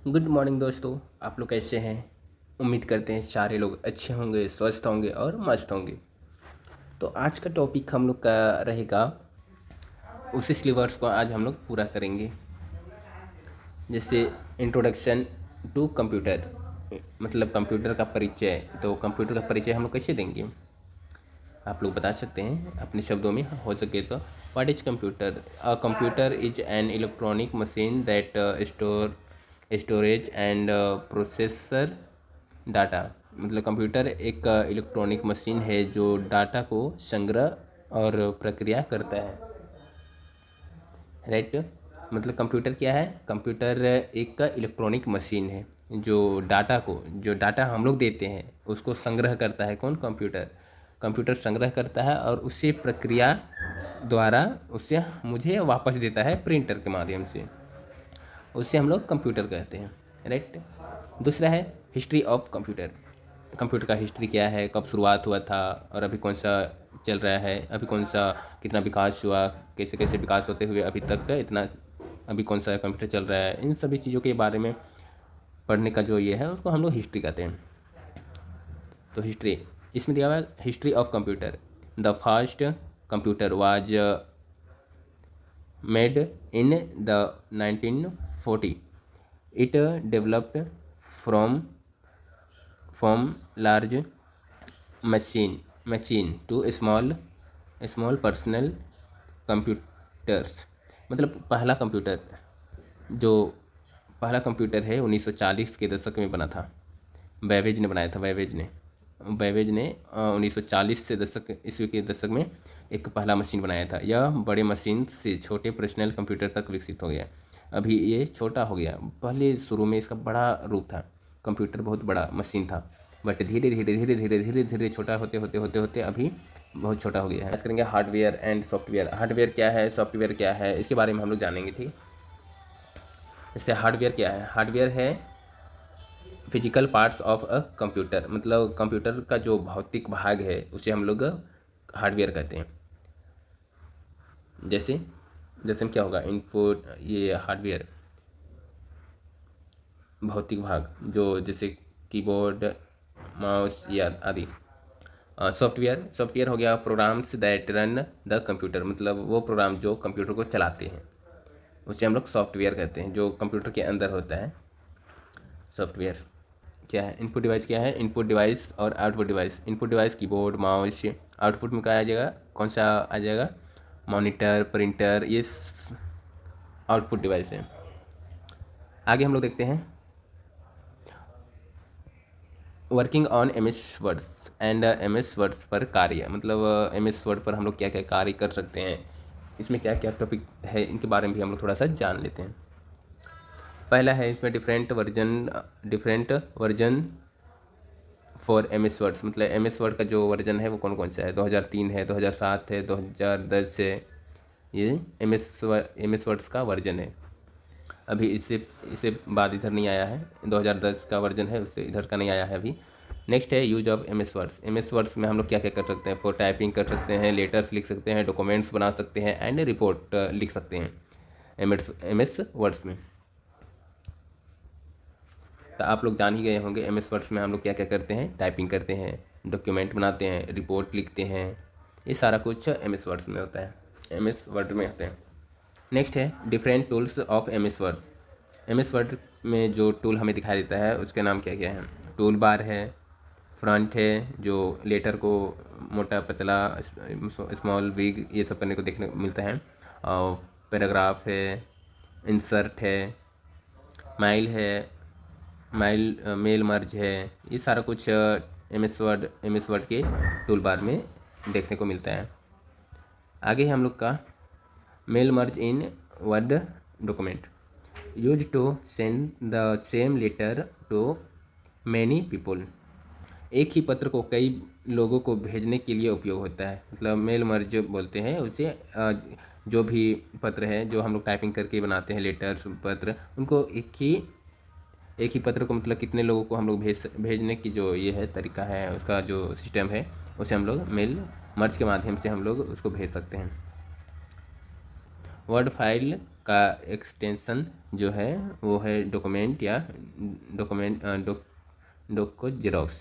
Good morning दोस्तों। आप लोग कैसे हैं? उम्मीद करते हैं सारे लोग अच्छे होंगे, स्वस्थ होंगे और मस्त होंगे। तो आज का टॉपिक हम लोग का रहेगा, उसी सिलेबस को आज हम लोग पूरा करेंगे। जैसे इंट्रोडक्शन टू कंप्यूटर, मतलब कंप्यूटर का परिचय। तो कंप्यूटर का परिचय हम लोग कैसे देंगे? आप लोग बता सकते हैं अपने शब्दों में, हो सके तो। What is computer? A computer is an electronic machine that storage and processor data. मतलब कंप्यूटर एक इलेक्ट्रॉनिक मशीन है जो डाटा को संग्रह और प्रक्रिया करता है, राइट। मतलब कंप्यूटर क्या है? कंप्यूटर एक इलेक्ट्रॉनिक मशीन है जो जो डाटा हम लोग देते हैं उसको संग्रह करता है। कौन? कंप्यूटर। कंप्यूटर संग्रह करता है और उसी प्रक्रिया द्वारा उसे मुझे वापस देता है प्रिंटर के माध्यम से। उसे हम लोग कंप्यूटर कहते हैं, राइट। दूसरा है हिस्ट्री ऑफ कंप्यूटर। कंप्यूटर का हिस्ट्री क्या है, कब शुरुआत हुआ था और अभी कौन सा चल रहा है, अभी कौन सा कितना विकास हुआ, कैसे कैसे विकास होते हुए अभी तक इतना, अभी कौन सा कंप्यूटर चल रहा है। इन सभी चीज़ों के बारे में पढ़ने का जो ये है उसको हम लोग हिस्ट्री कहते हैं। तो हिस्ट्री, इसमें दिया हुआ है history of computer. The first computer was made in the 1940. It developed from large machine to small personal computers. मतलब जो पहला कंप्यूटर है 1940 के दशक में बना था। बैबेज ने बनाया था। बैबेज ने 1940 से ईस्वी के दशक में एक पहला मशीन बनाया था। यह बड़े मशीन से छोटे पर्सनल कंप्यूटर तक विकसित हो गया। अभी ये छोटा हो गया। पहले शुरू में इसका बड़ा रूप था, कंप्यूटर बहुत बड़ा मशीन था, बट धीरे धीरे छोटा होते अभी बहुत छोटा हो गया है। बात करेंगे हार्डवेयर एंड सॉफ्टवेयर। हार्डवेयर क्या है, सॉफ्टवेयर क्या है, इसके बारे में हम लोग जानेंगे, ठीक। जैसे हार्डवेयर क्या है? हार्डवेयर है physical parts of a computer. मतलब कंप्यूटर का जो भौतिक भाग है उसे हम लोग हार्डवेयर कहते हैं। जैसे में क्या होगा? इनपुट, ये हार्डवेयर भौतिक भाग जो जैसे कीबोर्ड, माउस या आदि। सॉफ्टवेयर हो गया programmes that run the computer. मतलब वो प्रोग्राम जो कंप्यूटर को चलाते हैं उसे हम लोग सॉफ्टवेयर कहते हैं, जो कंप्यूटर के अंदर होता है। सॉफ्टवेयर क्या है? इनपुट डिवाइस क्या है? इनपुट डिवाइस और output device. Input device keyboard, mouse. Output में क्या आ जाएगा? कौन सा आ जाएगा? मॉनिटर, प्रिंटर, ये आउटपुट डिवाइस है। आगे हम लोग देखते हैं working on M S words and M S words पर कार्य। मतलब एम एस वर्ड पर हम लोग क्या क्या कार्य कर सकते हैं, इसमें क्या क्या टॉपिक है, इनके बारे में भी हम लोग थोड़ा सा जान लेते हैं। पहला है इसमें different version for M S words. मतलब एम एस वर्ड का जो वर्जन है वो कौन कौन सा है? 2003 है, 2007 है, 2010 है। ये एम एस वर्ड्स का वर्जन है। अभी इससे बाद इधर नहीं आया है, 2010 का वर्जन है, उससे इधर का नहीं आया है अभी। नेक्स्ट है use of M S words. M S words में हम लोग क्या क्या कर सकते हैं? फॉर टाइपिंग कर सकते हैं, लेटर्स लिख सकते हैं, डॉक्यूमेंट्स बना सकते हैं एंड रिपोर्ट लिख सकते हैं एम एस वर्ड्स में। तो आप लोग जान ही गए होंगे एम एस वर्ड्स में हम लोग क्या क्या करते हैं? टाइपिंग करते हैं, डॉक्यूमेंट बनाते हैं, रिपोर्ट लिखते हैं। ये सारा कुछ एम एस वर्ड्स में होता है, एम एस वर्ड में होते हैं। नेक्स्ट है different tools of M S word. M S word में जो टूल हमें दिखाई देता है उसके नाम क्या क्या है? टूल बार है, फ्रंट है जो लेटर को मोटा पतला, स्मॉल बिग ये सब करने को देखने को मिलता है, और पैराग्राफ है, इंसर्ट है, माइल है, मेल मर्ज है। ये सारा कुछ एम एस वर्ड के टूल बार में देखने को मिलता है। आगे हम लोग का mail merge in word document use to send the same letter to many people. एक ही पत्र को कई लोगों को भेजने के लिए उपयोग होता है। मतलब मेल मर्ज बोलते हैं उसे। जो भी पत्र है जो हम लोग टाइपिंग करके बनाते हैं, लेटर्स, पत्र, उनको एक ही पत्र को मतलब कितने लोगों को हम लोग भेजने की जो ये है तरीका है, उसका जो सिस्टम है उसे हम लोग मेल मर्ज के माध्यम से हम लोग उसको भेज सकते हैं। वर्ड फाइल का एक्सटेंशन जो है वो है डॉक्यूमेंट या डोको जेरोक्स।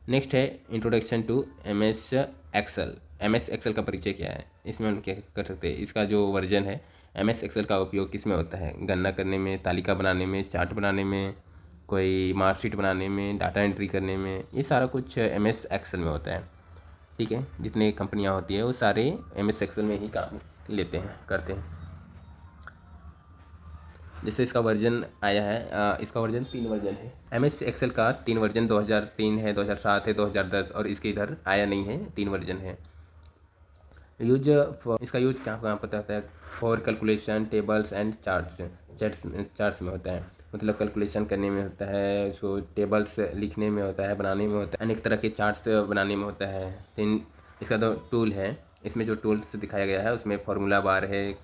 नेक्स्ट है introduction to M S Excel. M S Excel का परिचय क्या है, इसमें हम क्या कर सकते हैं। इसका जो वर्जन है, एम एस एक्सेल का उपयोग किस में होता है, गणना करने में, तालिका बनाने में, चार्ट बनाने में, कोई मार्कशीट बनाने में, डाटा एंट्री करने में, ये सारा कुछ एम एस एक्सेल में होता है। ठीक है, जितनी कंपनियां होती है वो सारे एम एस एक्सेल में ही काम लेते हैं, करते हैं। जैसे इसका वर्जन आया है, इसका वर्जन 3 वर्जन है। एम एस एक्सेल का 3 वर्जन 2003 है, 2007 है, 2010 और इसके इधर आया नहीं है, 3 वर्जन है। यूज इसका यूज कहाँ कहाँ पता होता है, for calculation, tables and charts में होता है। मतलब कैलकुलेशन करने में होता है, सो टेबल्स लिखने में होता है, बनाने में होता है, अनेक तरह के चार्ट्स बनाने में होता है। इन इसका जो टूल है, इसमें जो टूल्स दिखाया गया है उसमें फार्मूला बार है,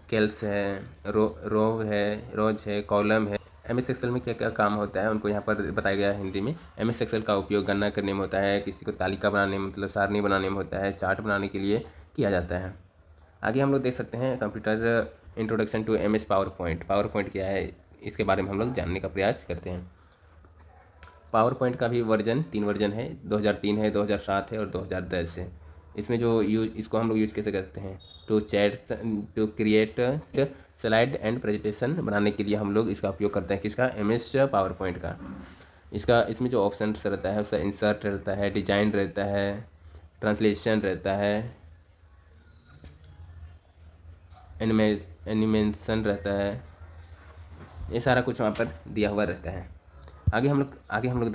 कैल्स है, रोज है, कॉलम है। एम एस एक्सेल में क्या क्या काम होता है उनको यहाँ पर बताया गया है हिंदी में। एम एस एक्सेल का उपयोग गणना करने में होता है, किसी को तालिका बनाने में मतलब सारणी बनाने में होता है, चार्ट बनाने के लिए किया जाता है। आगे हम लोग देख सकते हैं computer introduction to M S power point. Power point क्या है, इसके बारे में हम लोग जानने का प्रयास करते हैं। पावर पॉइंट का भी वर्जन 3 वर्जन है, 2003 है, 2007 है और 2010 है। इसमें जो इसको हम लोग यूज कैसे करते हैं, to create slide and presentation बनाने के लिए हम लोग इसका उपयोग करते हैं। किसका, एम एस पावर पॉइंट का। इसमें जो ऑप्शन रहता है उसका इंसर्ट रहता है, डिजाइन रहता है, ट्रांसलेशन रहता है, एनिमेशन रहता है, ये सारा कुछ वहाँ पर दिया हुआ रहता है। आगे हम लोग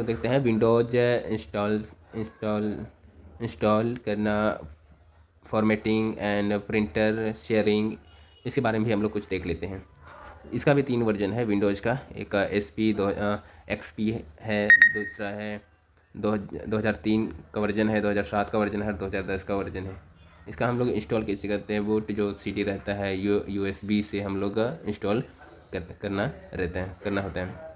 देखते हैं विंडोज इंस्टॉल करना, फॉर्मेटिंग एंड प्रिंटर शेयरिंग, इसके बारे में भी हम लोग कुछ देख लेते हैं। इसका भी 3 वर्जन है विंडोज़ का। एक XP है, दूसरा है 2003 का वर्जन है, 2007 का वर्जन है, 2010 का वर्जन है। इसका हम लोग इंस्टॉल कैसे करते हैं, बूट जो CD रहता है USB से हम लोग इंस्टॉल करना होता है।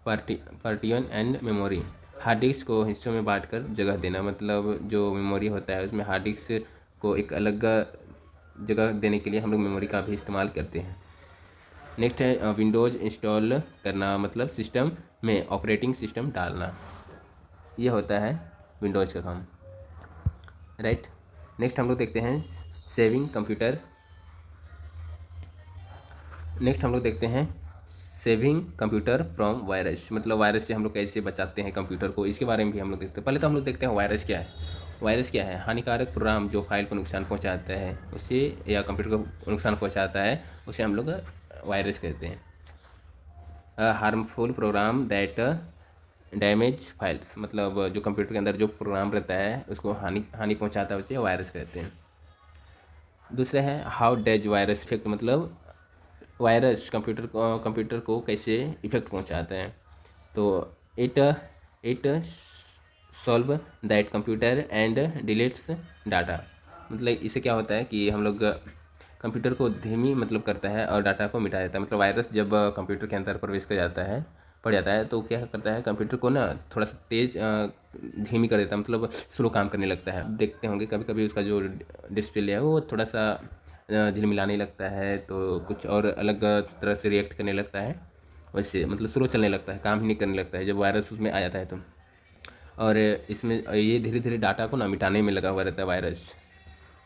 Partition and memory, hard disk को हिस्सों में बांटकर जगह देना। मतलब जो मेमोरी होता है उसमें हार्ड डिस्क को एक अलग जगह देने के लिए हम लोग मेमोरी का भी इस्तेमाल करते हैं। नेक्स्ट है विंडोज़ इंस्टॉल करना, मतलब सिस्टम में ऑपरेटिंग सिस्टम डालना, ये होता है विंडोज़ का काम, राइट। नेक्स्ट हम लोग देखते हैं saving computer. Saving computer from virus, मतलब वायरस से हम लोग कैसे बचाते हैं कंप्यूटर को, इसके बारे में भी हम लोग देखते हैं। पहले तो हम लोग देखते हैं वायरस क्या है। वायरस क्या है, हानिकारक प्रोग्राम जो फाइल को नुकसान पहुंचाता है उसे, या कंप्यूटर को नुकसान पहुंचाता है, उसे हम लोग वायरस कहते हैं। Harmful program that damage files, मतलब जो कंप्यूटर के अंदर जो प्रोग्राम रहता है उसको हानि पहुंचाता है, उसे वायरस कहते हैं। दूसरा है हाउ डज वायरस इफेक्ट, मतलब वायरस कंप्यूटर को कैसे इफेक्ट पहुंचाते हैं। तो it solve that computer and deletes data, मतलब इससे क्या होता है कि हम लोग कंप्यूटर को धीमी मतलब करता है और डाटा को मिटा देता है। मतलब वायरस जब कंप्यूटर के अंदर प्रवेश पड़ जाता है तो क्या करता है, कंप्यूटर को ना थोड़ा सा तेज़ धीमी कर देता है, मतलब स्लो काम करने लगता है। देखते होंगे कभी कभी उसका जो डिस्प्ले है वो थोड़ा सा झिलमिलाने लगता है, तो कुछ और अलग तरह से रिएक्ट करने लगता है, वैसे मतलब स्लो चलने लगता है, काम ही नहीं करने लगता है जब वायरस उसमें आ जाता है तो। और इसमें ये धीरे धीरे डाटा को ना मिटाने में लगा हुआ रहता है वायरस,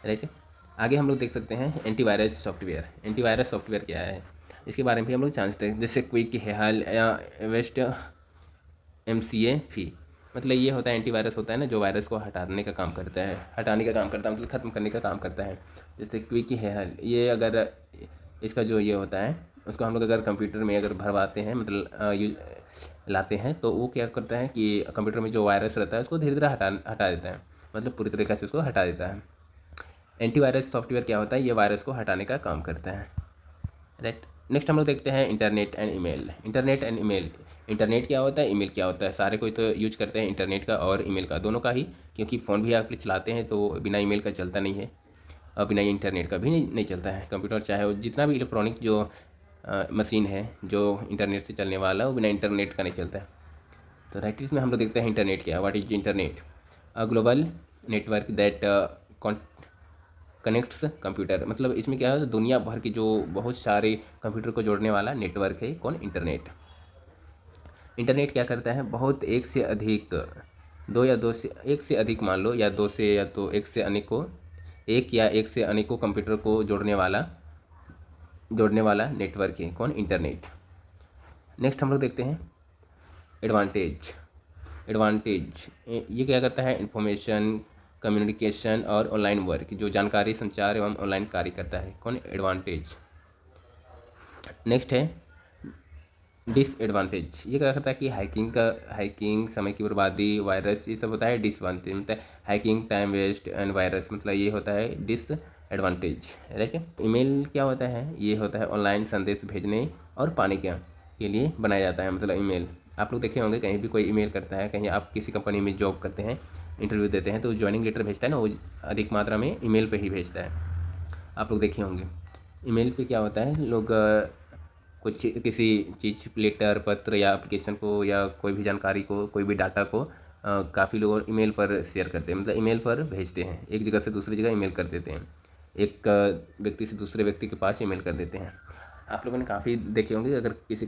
राइट। आगे हम लोग देख सकते हैं एंटीवायरस सॉफ्टवेयर। एंटीवायरस सॉफ्टवेयर क्या है, इसके बारे में भी हम लोग जानते हैं। जैसे क्विक, हेल या वेस्ट MCA फी, मतलब ये होता है एंटीवायरस होता है ना, जो वायरस को हटाने का काम करता है, मतलब ख़त्म करने का काम करता है। जैसे क्विक हेल, ये अगर इसका जो ये होता है उसको हम लोग अगर कंप्यूटर में अगर भरवाते हैं, मतलब लाते हैं, तो वो क्या करता है कि कंप्यूटर में जो वायरस रहता है उसको धीरे धीरे हटा देता है, मतलब पूरी तरीके से उसको हटा देता है। एंटीवायरस सॉफ्टवेयर क्या होता है, ये वायरस को हटाने का काम करता है, राइट। नेक्स्ट हम लोग देखते हैं इंटरनेट एंड ईमेल। इंटरनेट क्या होता है, ईमेल क्या होता है। सारे कोई तो यूज करते हैं इंटरनेट का और ईमेल का, दोनों का ही, क्योंकि फ़ोन भी आप चलाते हैं तो बिना ईमेल का चलता नहीं है और बिना इंटरनेट का भी नहीं चलता है। कंप्यूटर चाहे वो जितना भी इलेक्ट्रॉनिक जो मशीन है जो इंटरनेट से चलने वाला, वो बिना इंटरनेट का नहीं चलता है। तो राइटिस में हम लोग देखते हैं इंटरनेट क्या, what is internet, a global network that connects computer. मतलब इसमें क्या है, दुनिया भर के जो बहुत सारे कंप्यूटर को जोड़ने वाला नेटवर्क है कौन, इंटरनेट। इंटरनेट क्या करता है, बहुत एक से अधिक, दो या दो से एक से अधिक मान लो, या दो से या तो एक से अनेकों, एक या एक से अनेकों कंप्यूटर को जोड़ने वाला नेटवर्क है कौन, इंटरनेट। नेक्स्ट हम लोग देखते हैं एडवांटेज। ये क्या करता है, इंफॉर्मेशन कम्युनिकेशन और ऑनलाइन वर्क, जो जानकारी संचार एवं ऑनलाइन कार्य करता है कौन, एडवांटेज। नेक्स्ट है डिसएडवांटेज। ये क्या करता है कि हैकिंग, समय की बर्बादी, वायरस, ये सब होता है डिसएडवांटेज। मतलब hacking, time waste and virus, मतलब ये होता है डिसएडवांटेज, राइट। ईमेल क्या होता है, ये होता है ऑनलाइन संदेश भेजने और पाने के लिए बनाया जाता है। मतलब ईमेल आप लोग देखे होंगे, कहीं भी कोई ईमेल करता है, कहीं आप किसी कंपनी में जॉब करते हैं, इंटरव्यू देते हैं, तो ज्वाइनिंग लेटर भेजता है ना, वो अधिक मात्रा में ईमेल पे ही भेजता है, आप लोग देखे होंगे। ईमेल पे क्या होता है, लोग कुछ किसी चीज़, लेटर, पत्र या एप्लीकेशन को, या कोई भी जानकारी को, कोई भी डाटा को काफ़ी लोग ईमेल पर शेयर करते हैं, मतलब ईमेल पर भेजते हैं, एक जगह से दूसरी जगह ईमेल कर देते हैं, एक व्यक्ति से दूसरे व्यक्ति के पास ईमेल कर देते हैं। आप लोगों ने काफ़ी देखे होंगे, अगर किसी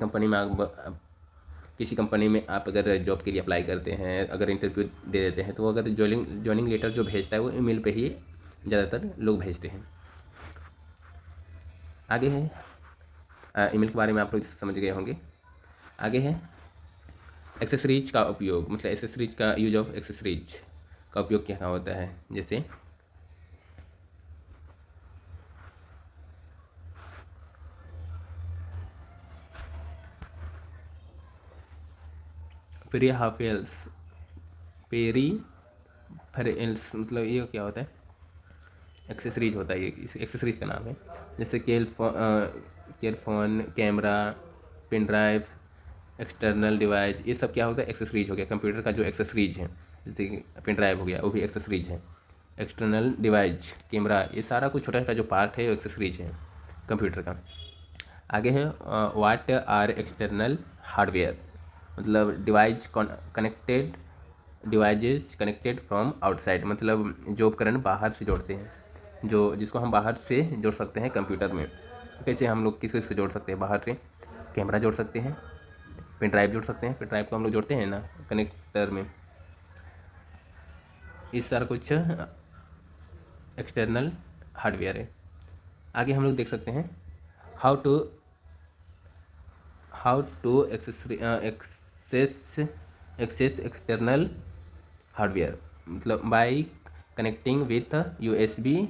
कंपनी में आप अगर जॉब के लिए अप्लाई करते हैं, अगर इंटरव्यू दे देते हैं, तो अगर ज्वाइनिंग लेटर जो भेजता है वो ईमेल पे ही ज़्यादातर लोग भेजते हैं। आगे है ईमेल के बारे में आप लोग समझ गए होंगे। आगे है एक्सेसरीज का उपयोग, मतलब एक्सेसरीज का यूज ऑफ एक्सेसरीज का उपयोग क्या होता है, जैसे पेरीफेरल्स, मतलब ये क्या होता है, एक्सेसरीज होता है, ये इस एक्सेसरीज का नाम है। जैसे केयरफोन, camera, pen drive, external device, ये सब क्या होता है, एक्सेसरीज हो गया। कंप्यूटर का जो एक्सेसरीज है, जैसे कि पेन ड्राइव हो गया, वो भी एक्सेसरीज है। एक्सटर्नल डिवाइस, कैमरा, ये सारा कुछ छोटा छोटा जो पार्ट है वो एक्सेसरीज है कंप्यूटर का। आगे है व्हाट आर एक्सटर्नल हार्डवेयर, मतलब डिवाइजेज कनेक्टेड फ्रॉम आउटसाइड, मतलब जो उपकरण बाहर से जोड़ते हैं, जिसको हम बाहर से जोड़ सकते हैं कंप्यूटर में। कैसे हम लोग किसी से जोड़ सकते हैं बाहर से, कैमरा जोड़ सकते हैं, पेन ड्राइव जोड़ सकते हैं, पेन ड्राइव को हम लोग जोड़ते हैं ना कनेक्टर में। इस सारा कुछ एक्सटर्नल हार्डवेयर है। आगे हम लोग देख सकते हैं how to access external hardware, मतलब by connecting with USB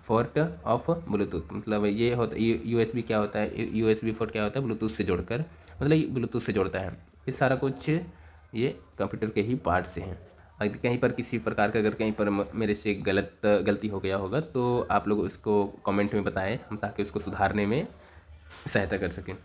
port of Bluetooth. मतलब ये होता है USB क्या होता है, USB पोर्ट क्या होता है, ब्लूटूथ से जोड़कर, मतलब ये ब्लूटूथ से जोड़ता है। ये सारा कुछ ये कंप्यूटर के ही पार्ट से हैं। अगर कहीं पर किसी प्रकार का, अगर कहीं पर मेरे से गलती हो गया होगा, तो आप लोग उसको कमेंट में बताएं, हम ताकि उसको सुधारने में सहायता कर सकें।